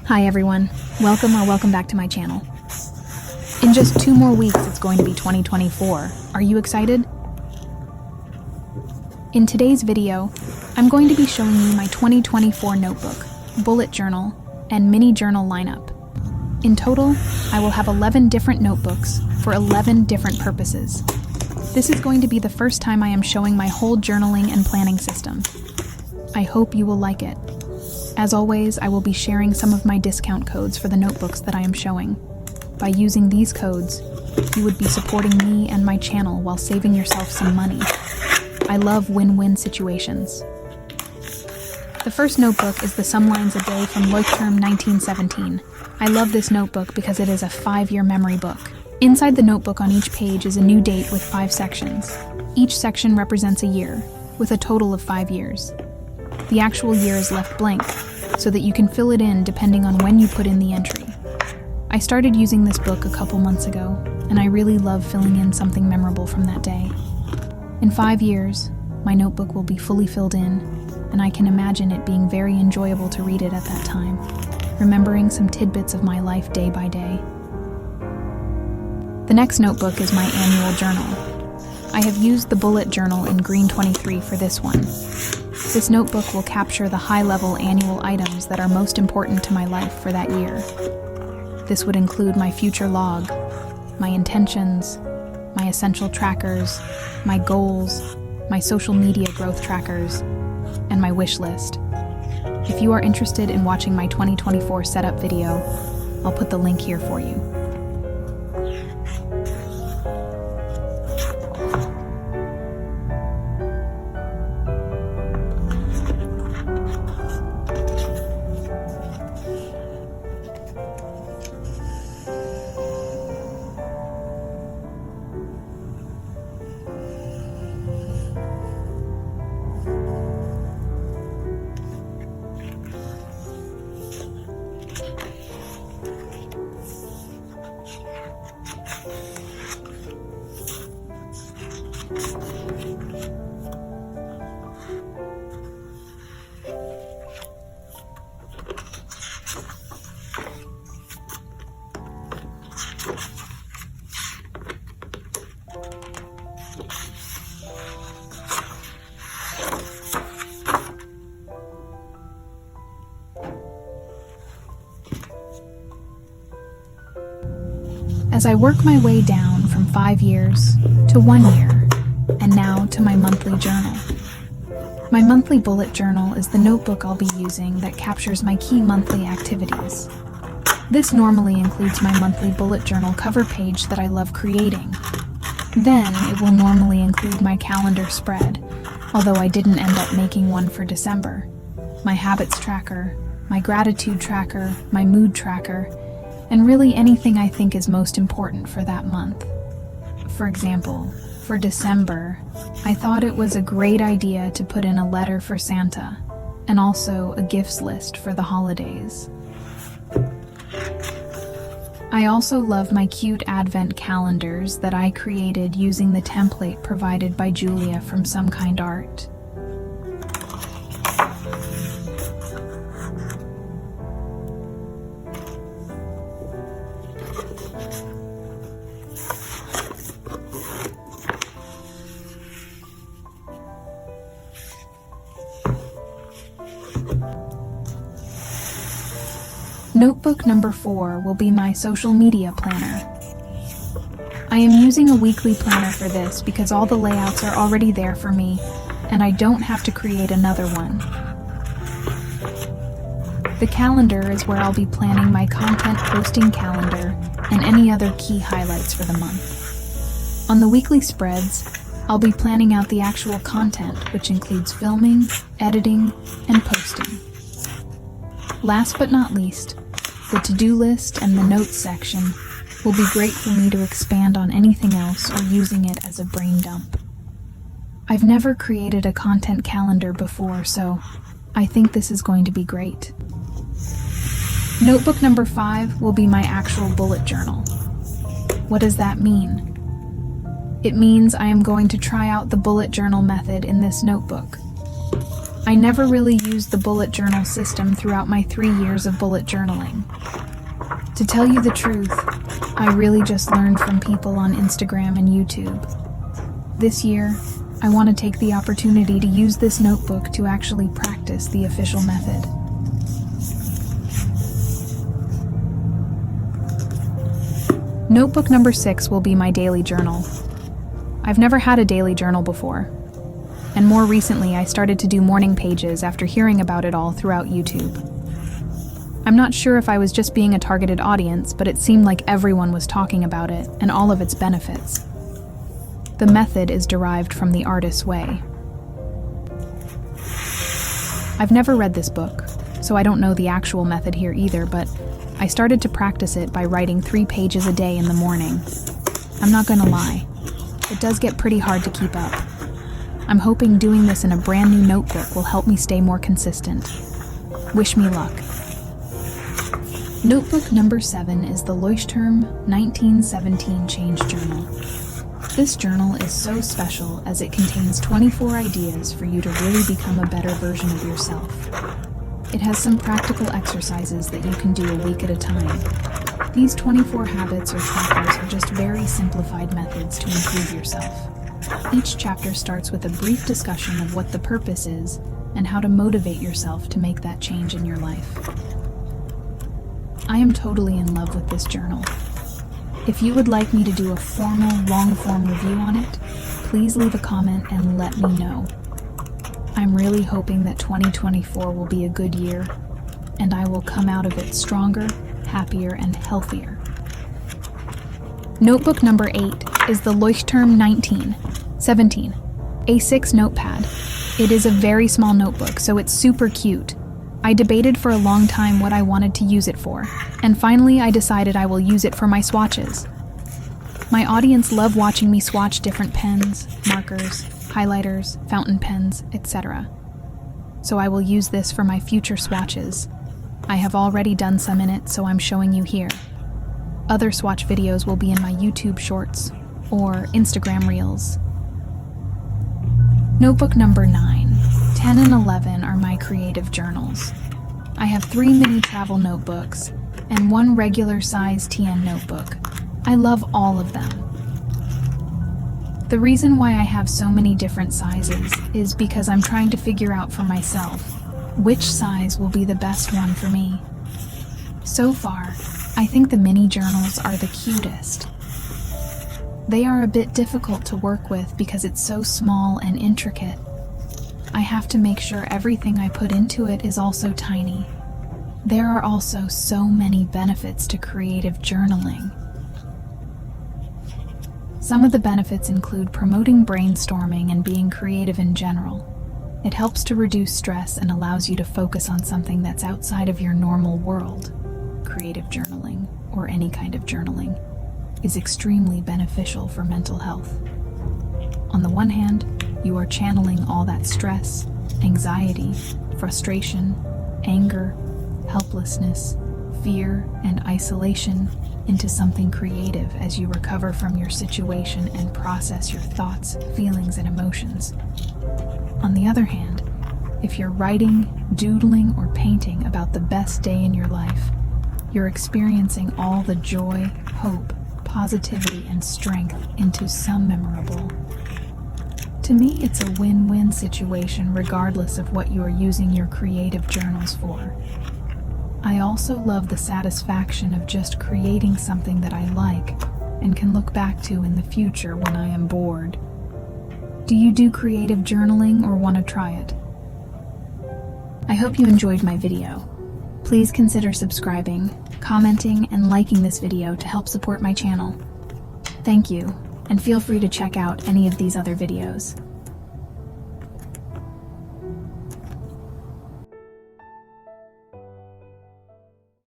Hi everyone, welcome back to my channel. In just 2 more weeks it's going to be 2024. Are you excited? In today's video, I'm going to be showing you my 2024 notebook, bullet journal, and mini journal lineup. In total, I will have 11 different notebooks for 11 different purposes. This is going to be the first time I am showing my whole journaling and planning system. I hope you will like it. As always, I will be sharing some of my discount codes for the notebooks that I am showing. By using these codes, you would be supporting me and my channel while saving yourself some money. I love win-win situations. The first notebook is the Some Lines a Day from Leuchtturm 1917. I love this notebook because it is a 5-year memory book. Inside the notebook on each page is a new date with 5 sections. Each section represents a year, with a total of 5 years. The actual year is left blank, so that you can fill it in depending on when you put in the entry. I started using this book a couple months ago, and I really love filling in something memorable from that day. In 5 years, my notebook will be fully filled in, and I can imagine it being very enjoyable to read it at that time, remembering some tidbits of my life day by day. The next notebook is my annual journal. I have used the bullet journal in Green 23 for this one. This notebook will capture the high-level annual items that are most important to my life for that year. This would include my future log, my intentions, my essential trackers, my goals, my social media growth trackers, and my wish list. If you are interested in watching my 2024 setup video, I'll put the link here for you. As I work my way down from 5 years to 1 year, and now to my monthly journal. My monthly bullet journal is the notebook I'll be using that captures my key monthly activities. This normally includes my monthly bullet journal cover page that I love creating. Then it will normally include my calendar spread, although I didn't end up making one for December, my habits tracker, my gratitude tracker, my mood tracker, and really anything I think is most important for that month. For example, for December, I thought it was a great idea to put in a letter for Santa, and also a gifts list for the holidays. I also love my cute advent calendars that I created using the template provided by Julia from Some Kind Art. Notebook number 4 will be my social media planner. I am using a weekly planner for this because all the layouts are already there for me, and I don't have to create another one. The calendar is where I'll be planning my content posting calendar and any other key highlights for the month. On the weekly spreads, I'll be planning out the actual content, which includes filming, editing, and posting. Last but not least, the to-do list and the notes section will be great for me to expand on anything else or using it as a brain dump. I've never created a content calendar before, so I think this is going to be great. Notebook number 5 will be my actual bullet journal. What does that mean? It means I am going to try out the bullet journal method in this notebook. I never really used the bullet journal system throughout my 3 years of bullet journaling. To tell you the truth, I really just learned from people on Instagram and YouTube. This year, I want to take the opportunity to use this notebook to actually practice the official method. Notebook number 6 will be my daily journal. I've never had a daily journal before, and more recently I started to do morning pages after hearing about it all throughout YouTube. I'm not sure if I was just being a targeted audience, but it seemed like everyone was talking about it and all of its benefits. The method is derived from the artist's way. I've never read this book, so I don't know the actual method here either, but I started to practice it by writing 3 pages a day in the morning. I'm not gonna lie, it does get pretty hard to keep up. I'm hoping doing this in a brand new notebook will help me stay more consistent. Wish me luck. Notebook number 7 is the Leuchtturm 1917 Change Journal. This journal is so special as it contains 24 ideas for you to really become a better version of yourself. It has some practical exercises that you can do a week at a time. These 24 habits or trackers are just very simplified methods to improve yourself. Each chapter starts with a brief discussion of what the purpose is and how to motivate yourself to make that change in your life. I am totally in love with this journal. If you would like me to do a formal, long-form review on it, please leave a comment and let me know. I'm really hoping that 2024 will be a good year, and I will come out of it stronger, happier, and healthier. Notebook number 8 is the Leuchtturm 1917 A6 notepad. It is a very small notebook, so it's super cute. I debated for a long time what I wanted to use it for, and finally I decided I will use it for my swatches. My audience love watching me swatch different pens, markers, highlighters, fountain pens, etc. So I will use this for my future swatches. I have already done some in it, so I'm showing you here. Other swatch videos will be in my YouTube shorts or Instagram reels. Notebook number 9, 10 and 11 are my creative journals. I have 3 mini travel notebooks and 1 regular size TN notebook. I love all of them. The reason why I have so many different sizes is because I'm trying to figure out for myself which size will be the best one for me. So far, I think the mini journals are the cutest. They are a bit difficult to work with because it's so small and intricate. I have to make sure everything I put into it is also tiny. There are also so many benefits to creative journaling. Some of the benefits include promoting brainstorming and being creative in general. It helps to reduce stress and allows you to focus on something that's outside of your normal world. Creative journaling, or any kind of journaling, is extremely beneficial for mental health. On the one hand, you are channeling all that stress, anxiety, frustration, anger, helplessness, fear, and isolation into something creative as you recover from your situation and process your thoughts, feelings, and emotions. On the other hand, if you're writing, doodling, or painting about the best day in your life, you're experiencing all the joy, hope, positivity, and strength into some memorable. To me, it's a win-win situation regardless of what you are using your creative journals for. I also love the satisfaction of just creating something that I like and can look back to in the future when I am bored. Do you do creative journaling or want to try it? I hope you enjoyed my video. Please consider subscribing, commenting, and liking this video to help support my channel. Thank you, and feel free to check out any of these other videos.